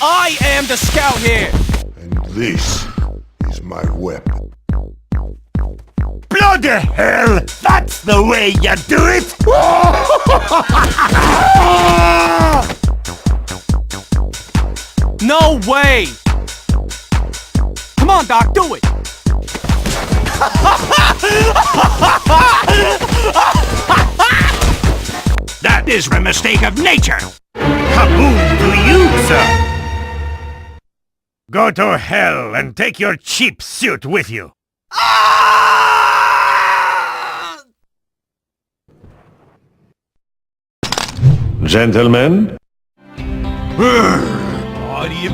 I am the scout here! And this is my weapon. Bloody hell! That's the way you do it! No way! Come on, Doc, do it! That is a mistake of nature! Kaboom to you, sir! Go to hell and take your cheap suit with you! Gentlemen? Hadi,